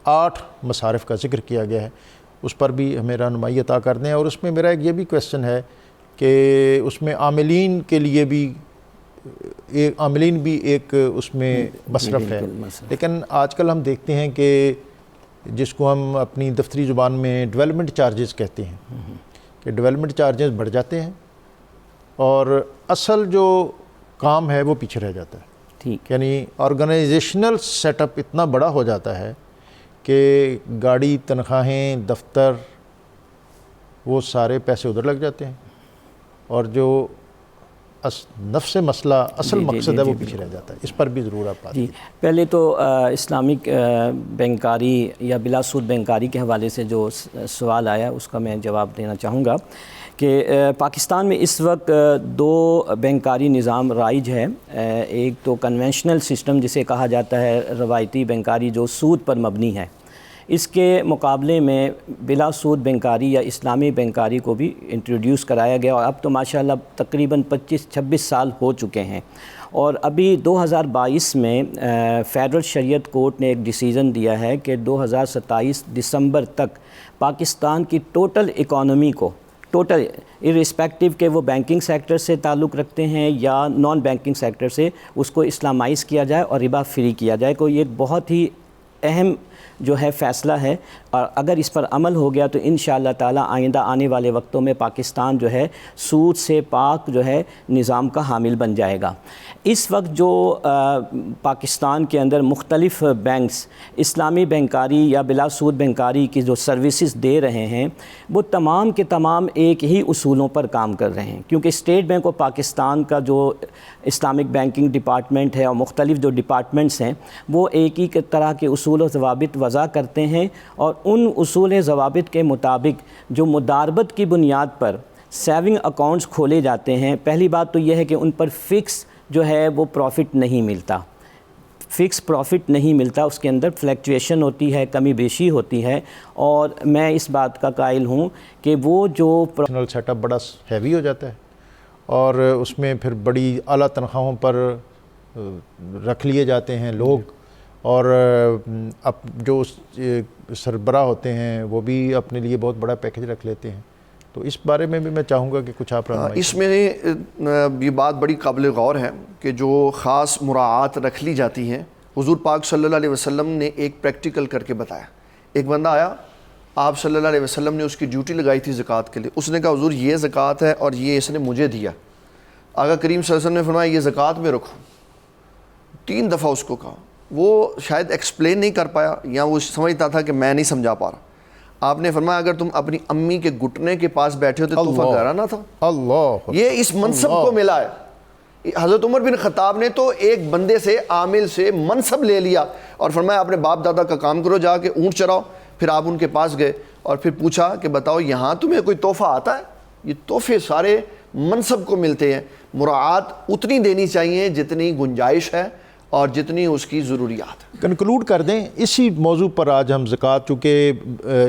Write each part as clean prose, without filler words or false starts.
8 مصارف کا ذکر کیا گیا ہے، اس پر بھی ہمیں رہنمائی عطا کر دیں۔ اور اس میں میرا ایک یہ بھی کویسچن ہے کہ اس میں عاملین کے لیے بھی عاملین بھی ایک اس میں مصرف ہے، لیکن آج کل ہم دیکھتے ہیں کہ جس کو ہم اپنی دفتری زبان میں ڈیولپمنٹ چارجز کہتے ہیں کہ ڈیولپمنٹ چارجز بڑھ جاتے ہیں اور اصل جو کام ہے وہ پیچھے رہ جاتا ہے۔ ٹھیک، یعنی آرگنائزیشنل سیٹ اپ اتنا بڑا ہو جاتا ہے کہ گاڑی، تنخواہیں، دفتر، وہ سارے پیسے ادھر لگ جاتے ہیں اور جو نفس مسئلہ اصل مقصد ہے وہ پیچھے رہ جاتا ہے۔ اس پر بھی ضرور آپ بات پہلے تو اسلامک بینکاری یا بلا سود بینکاری کے حوالے سے جو سوال آیا اس کا میں جواب دینا چاہوں گا کہ پاکستان میں اس وقت 2 بینکاری نظام رائج ہے۔ ایک تو کنونشنل سسٹم جسے کہا جاتا ہے روایتی بینکاری جو سود پر مبنی ہے، اس کے مقابلے میں بلا سود بینکاری یا اسلامی بینکاری کو بھی انٹروڈیوس کرایا گیا، اور اب تو ماشاءاللہ تقریباً 25-26 سال ہو چکے ہیں۔ اور ابھی 2022 میں فیڈرل شریعت کورٹ نے ایک ڈیسیژن دیا ہے کہ 2027 دسمبر تک پاکستان کی ٹوٹل اکانومی کو، ٹوٹل ارسپیکٹیو کہ وہ بینکنگ سیکٹر سے تعلق رکھتے ہیں یا نان بینکنگ سیکٹر سے، اس کو اسلامائز کیا جائے اور ربا فری کیا جائے۔ کوئی ایک بہت ہی اہم جو ہے فیصلہ ہے، اور اگر اس پر عمل ہو گیا تو انشاءاللہ تعالی آئندہ آنے والے وقتوں میں پاکستان جو ہے سود سے پاک جو ہے نظام کا حامل بن جائے گا۔ اس وقت جو پاکستان کے اندر مختلف بینکس اسلامی بینکاری یا بلا سود بینکاری کی جو سروسز دے رہے ہیں وہ تمام کے تمام ایک ہی اصولوں پر کام کر رہے ہیں، کیونکہ اسٹیٹ بینک آف پاکستان کا جو اسلامک بینکنگ ڈپارٹمنٹ ہے اور مختلف جو ڈپارٹمنٹس ہیں وہ ایک ہی طرح کے اصول و ضوابط وضع کرتے ہیں، اور ان اصول ضوابط کے مطابق جو مداربت کی بنیاد پر سیونگ اکاؤنٹس کھولے جاتے ہیں، پہلی بات تو یہ ہے کہ ان پر فکس جو ہے وہ پروفٹ نہیں ملتا، فکس پروفٹ نہیں ملتا، اس کے اندر فلیکچویشن ہوتی ہے، کمی بیشی ہوتی ہے، اور میں اس بات کا قائل ہوں کہ وہ جو سیٹ اپ بڑا ہیوی ہو جاتا ہے اور اس میں پھر بڑی اعلیٰ تنخواہوں پر رکھ لیے جاتے ہیں لوگ، اور اب جو سربراہ ہوتے ہیں وہ بھی اپنے لیے بہت بڑا پیکج رکھ لیتے ہیں۔ تو اس بارے میں بھی میں چاہوں گا کہ کچھ آپ رہنمائی۔ اس میں یہ بات بڑی قابل غور ہے کہ جو خاص مراعات رکھ لی جاتی ہیں، حضور پاک صلی اللہ علیہ وسلم نے ایک پریکٹیکل کر کے بتایا۔ ایک بندہ آیا، آپ صلی اللہ علیہ وسلم نے اس کی ڈیوٹی لگائی تھی زکوٰۃ کے لیے، اس نے کہا حضور یہ زکوٰۃ ہے اور یہ اس نے مجھے دیا۔ آقا کریم صلی اللہ علیہ وسلم نے فرمایا یہ زکوٰۃ میں رکھو، 3 دفعہ اس کو کہا، وہ شاید ایکسپلین نہیں کر پایا یا وہ سمجھتا تھا کہ میں نہیں سمجھا پا رہا۔ آپ نے فرمایا اگر تم اپنی امی کے گھٹنے کے پاس بیٹھے ہو تو تحفہ گھرانا تھا۔ اللہ، یہ اس منصب کو ملا ہے۔ حضرت عمر بن خطاب نے تو ایک بندے سے، عامل سے منصب لے لیا اور فرمایا اپنے باپ دادا کا کام کرو، جا کے اونٹ چراؤ۔ پھر آپ ان کے پاس گئے اور پھر پوچھا کہ بتاؤ یہاں تمہیں کوئی تحفہ آتا ہے؟ یہ تحفے سارے منصب کو ملتے ہیں۔ مراعات اتنی دینی چاہیے جتنی گنجائش ہے اور جتنی اس کی ضروریات۔ کنکلوڈ کر دیں اسی موضوع پر آج ہم زکوٰۃ، چونکہ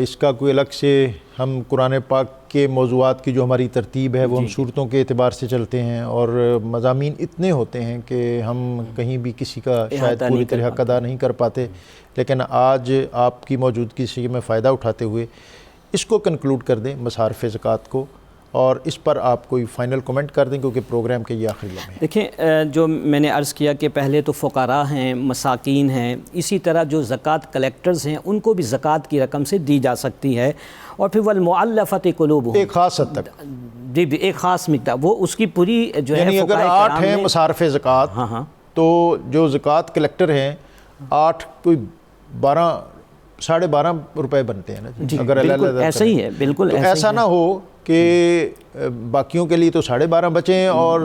اس کا کوئی الگ سے ہم قرآن پاک کے موضوعات کی جو ہماری ترتیب ہے وہ ہم صورتوں کے اعتبار سے چلتے ہیں، اور مضامین اتنے ہوتے ہیں کہ ہم کہیں بھی کسی کا شاید پوری طرح حق ادا نہیں کر پاتے، لیکن آج آپ کی موجودگی سے میں فائدہ اٹھاتے ہوئے اس کو کنکلوڈ کر دیں مصارف زکوٰۃ کو، اور اس پر آپ کوئی فائنل کمنٹ کر دیں کیونکہ پروگرام کے یہ آخری لمحے ہیں۔ دیکھیں، جو میں نے عرض کیا کہ پہلے تو فقراء ہیں، مساکین ہیں، اسی طرح جو زکوٰۃ کلیکٹرز ہیں ان کو بھی زکوٰۃ کی رقم سے دی جا سکتی ہے، اور پھر والمؤلفۃ قلوبہم، ایک خاص حد تک جی ایک خاص مقدار، وہ اس کی پوری جو ہے یعنی اگر 8 ہیں مصارف زکوٰۃ تو جو زکوٰۃ کلیکٹر ہیں 8 کوئی 12.5 روپے بنتے ہیں نا جی، اگر بالکل ایسا ہی ہے، بالکل ایسا نہ ہو کہ باقیوں کے لیے تو 12.5 بچیں اور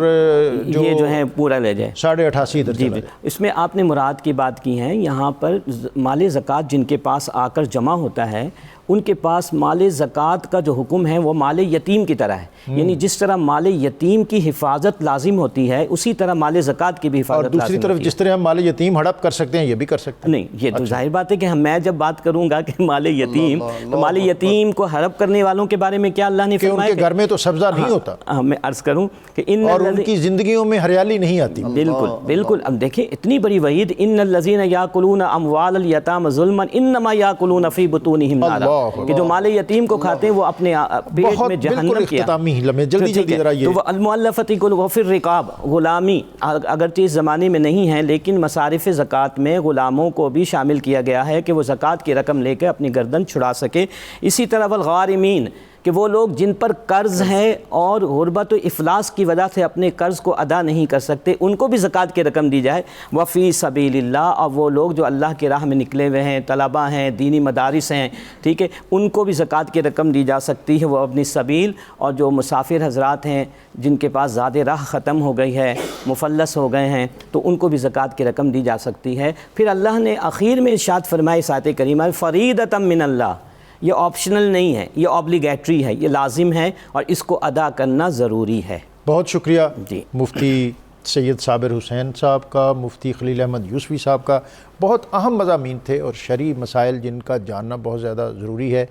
یہ جو ہے پورا لے جائے 88.5 ادھر چلا جائے۔ اس میں آپ نے مراد کی بات کی ہے، یہاں پر مال زکوٰۃ جن کے پاس آ کر جمع ہوتا ہے ان کے پاس مال زکوٰۃ کا جو حکم ہے وہ مال یتیم کی طرح ہے، یعنی جس طرح مال یتیم کی حفاظت لازم ہوتی ہے اسی طرح مال زکوٰۃ کی بھی حفاظت لازم ہوتی ہے۔ اور دوسری طرف جس طرح ہم مال یتیم ہڑپ کر سکتے ہیں یہ بھی کر سکتے ہیں۔ نہیں، یہ تو ظاہر بات ہے کہ میں جب بات کروں گا کہ مال یتیم، تو مال یتیم کو ہڑپ کرنے والوں کے بارے میں کیا اللہ نے ان کے گھر میں تو سبزہ نہیں ہوتا، میں عرض کروں کہ اور ان کی زندگیوں میں ہریالی نہیں آتی۔ بالکل بالکل، اب دیکھیں اتنی بڑی وعید، ان الذین یاکلون اموال الیتام ظلما انما یاکلون فی بطونہم نارا، کہ جو مال یتیم کو کھاتے ہیں وہ اپنے پیٹ میں جہنم کیا۔ اختتامی لمحے جلدی جلدی ذرا یہ تو وہ المؤلفۃ قلوبہم وفی الرقاب، غلامی اگرچہ اس زمانے میں نہیں ہے لیکن مصارف زکوٰۃ میں غلاموں کو بھی شامل کیا گیا ہے کہ وہ زکوٰۃ کی رقم لے کے اپنی گردن چھڑا سکے۔ اسی طرح والغارمین، کہ وہ لوگ جن پر قرض ہے اور غربت و افلاس کی وجہ سے اپنے قرض کو ادا نہیں کر سکتے، ان کو بھی زکوٰۃ کی رقم دی جائے۔ وفی سبیل اللہ، اور وہ لوگ جو اللہ کی راہ میں نکلے ہوئے ہیں، طلباء ہیں، دینی مدارس ہیں، ٹھیک ہے، ان کو بھی زکوٰۃ کی رقم دی جا سکتی ہے، وہ اپنی سبیل۔ اور جو مسافر حضرات ہیں جن کے پاس زیادہ راہ ختم ہو گئی ہے، مفلس ہو گئے ہیں، تو ان کو بھی زکوٰۃ کی رقم دی جا سکتی ہے۔ پھر اللہ نے آخر میں ارشاد فرمایا اس آیت کریمہ، فریضۃ من اللہ، یہ آپشنل نہیں ہے، یہ اوبلیگیٹری ہے، یہ لازم ہے اور اس کو ادا کرنا ضروری ہے۔ بہت شکریہ جی مفتی سید صابر حسین صاحب کا، مفتی خلیل احمد یوسفی صاحب کا۔ بہت اہم مضامین تھے اور شرعی مسائل جن کا جاننا بہت زیادہ ضروری ہے۔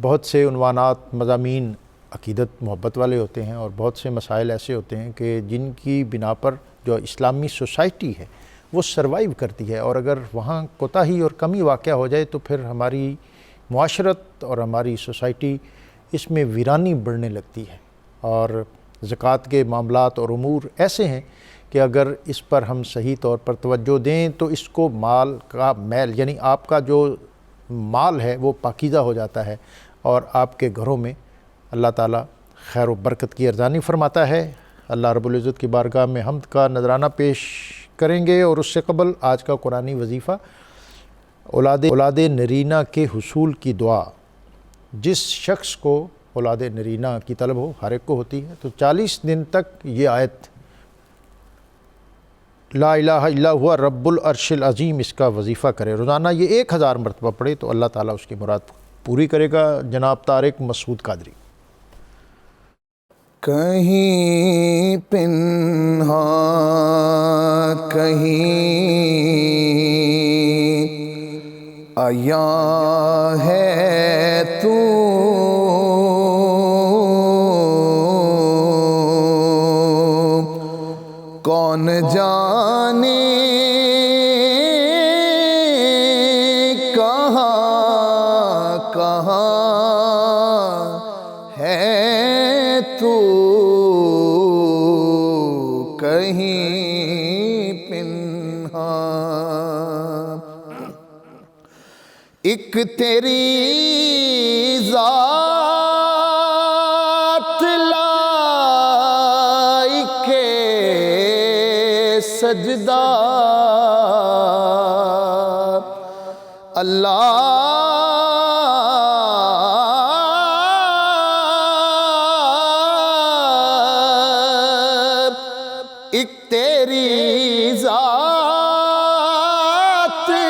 بہت سے عنوانات، مضامین عقیدت محبت والے ہوتے ہیں، اور بہت سے مسائل ایسے ہوتے ہیں کہ جن کی بنا پر جو اسلامی سوسائٹی ہے وہ سروائیو کرتی ہے، اور اگر وہاں کوتاہی اور کمی واقع ہو جائے تو پھر ہماری معاشرت اور ہماری سوسائٹی اس میں ویرانی بڑھنے لگتی ہے۔ اور زکوٰۃ کے معاملات اور امور ایسے ہیں کہ اگر اس پر ہم صحیح طور پر توجہ دیں تو اس کو مال کا میل، یعنی آپ کا جو مال ہے وہ پاکیزہ ہو جاتا ہے، اور آپ کے گھروں میں اللہ تعالیٰ خیر و برکت کی ارزانی فرماتا ہے۔ اللہ رب العزت کی بارگاہ میں حمد کا نذرانہ پیش کریں گے، اور اس سے قبل آج کا قرآنی وظیفہ، اولاد نرینہ کے حصول کی دعا۔ جس شخص کو اولاد نرینہ کی طلب ہو، ہر ایک کو ہوتی ہے، تو 40 دن تک یہ آیت لا الہ الا ہوا رب العرش العظیم اس کا وظیفہ کرے، روزانہ یہ 1000 مرتبہ پڑھے تو اللہ تعالیٰ اس کی مراد پوری کرے گا۔ جناب طارق مسعود قادری۔ کہیں پنہاں کہیں عیاں ہے تو، کون جانے کہاں کہاں ہے تو، کہیں پنہاں ایک تیری ذات لائق سجدہ اللہ، ایک تیری ذات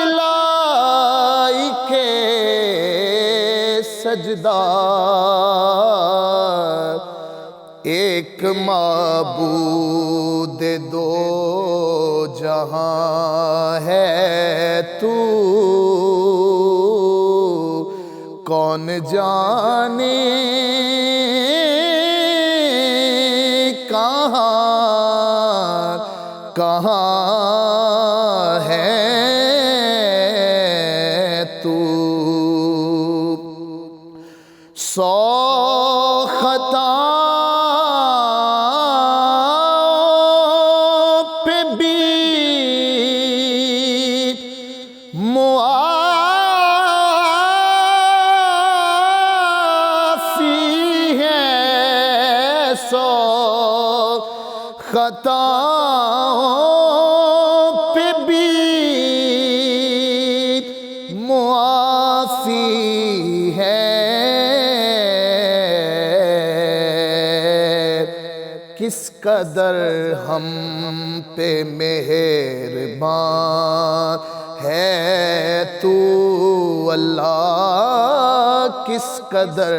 لائق سجدہ، ایک معبود دو جہاں ہے تو، کون جانے کہاں کہاں ہے تو، 100 خطاؤں پہ بھی معافی ہے، 100 خطاؤں پہ بھی معافی ہے، کس قدر ہم پہ مہربان ہے تو اللہ، کس قدر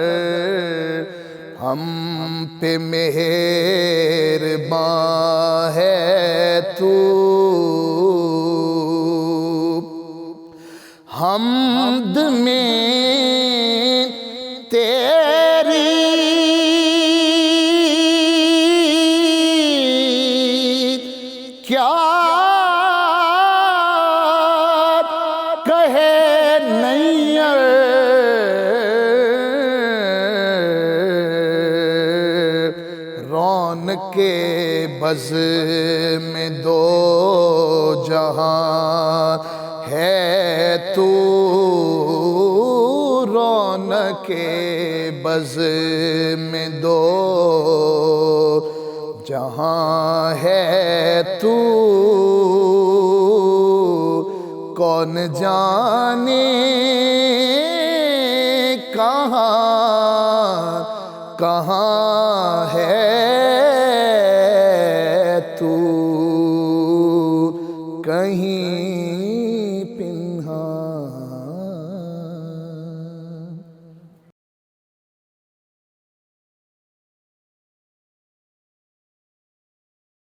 ہم پہ مہربان ہے تو، حمد میں تیری کے بز میں دو جہاں ہے تو، رونق بز میں دو جہاں ہے تو، کون جانے کہاں کہاں ہے تو، کہیں